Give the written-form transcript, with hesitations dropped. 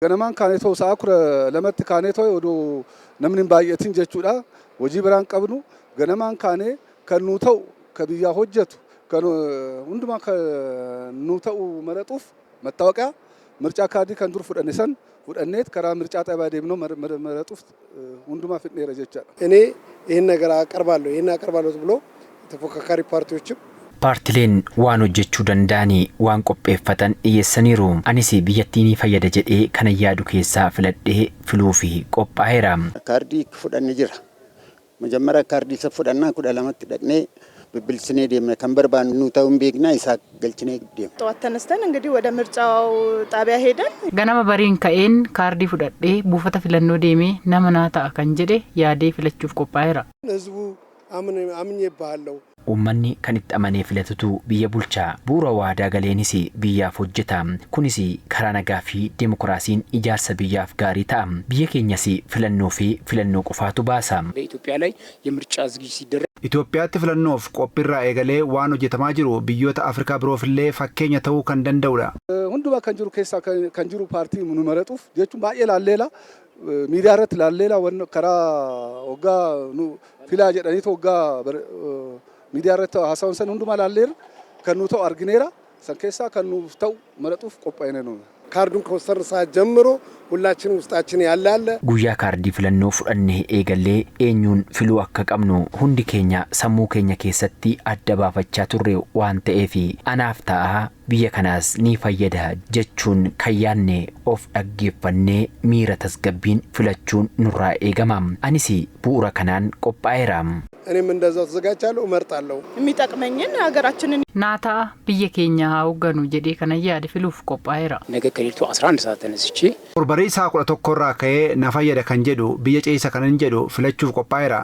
Ganamaan kaanetoo saakura lamatti kaanetoo odoo namni baay'atiin jechuudha. Hojii biraan qabnu ganamaan kaanee kan nu ta'u kan biyyaa hojjetu kan hundumaa kan nu ta'u maraxuuf mattaawaqaa mircaa kaardii kan dur fudhanne san fudhanneet karaa mircaa xaabaa deemnoo maraxuuf hundumaa fidneera jechaadha. እኔ ይሄን ነገር አቀርባለሁ ብሎ ተፎካካሪ ፓርቲዎችም Paartileen waan hojjechuu danda'anii waan qopheeffatan dhiyeessaniiru. Anis biyyattiin fayyada jedhee kana yaadu keessaa filadhee filuu fi qophaa'eera. Kaardii fudhannee jira. Majammara kaardii isa fudhannaa 12tti dhaqnee bibilsinee deemne kan barbaannu ta'uun beeknaa isaa galchinee deemne. ጠዋት ተነስተን እንግዲህ ወደ ምርጫው ጣቢያ ሄደን ganama bariin ka'een kaardii fudhadhee buufata filannoo deemee nama naa ta'a kan jedhe yaadee filachuuf qophaa'eera. ህዝቡ አምኜብሃለሁ Uummanni kan itti amanee filatutu biyya bulchaa. Bu'uura waadaa galeenis biyyaaf hojjeta. Kunis karaa nagaa fi dimokiraasiin ijaarsa biyyaaf gaarii ta'a. Biyya keenyas filannoo fi filannoo qofaatu baasa. በኢትዮጵያ ላይ የምርጫ ዝግጅት ሲደረግ Itoophiyaatti filannoof qophiirraa eegalee waan hojjetamaa jiru biyyoota Afrikaa biroofillee fakkeenya ta'uu kan danda'udha. Hundumaa kan jiru keessaa kan jiru paartii nu maraxuuf jechuun baay'ee laalleela miidiyaa irratti laalleela karaa hoggaa nu filaa jedhaniitu hoggaa miidiyaa irratti haasawwan san hundumaa laalleera kan nu ta'u argineera san keessaa kan nu ta'u maraxuuf qophaa'ine nu. ካርዱን ከወሰድን ሰዓት ጀምሮ ሁላችንም ውስጣችን ያለ Guyyaa kaardii filannoo fudhannee eegallee eenyuun filuu akka qabnu hundi keenya sammuu keenya keessatti adda baafachaa turre waan ta'eef anaaf ta'a biyya kanaas ni fayyada jechuun kan yaadne of dhaggeeffannee miira tasgabbiin filachuun nurraa eegama. Anis bu'uura kanaan qophaa'eera. እኔም እንደዛው ተዘጋጅቻለሁ እመርጣለሁ የሚጠቅመኝን ሀገራችንን naa ta'a biyya keenya haa hoogganu jedhee kana yaade filuuf qophaa'eera. ነገ ከሌሊቱ 11 ሰዓት ተነስቼ Borbarii isaa 11 irraa ka'ee na fayyada kan jedhu biyya ceesa kan hin jedhu filachuuf qophaa'eera.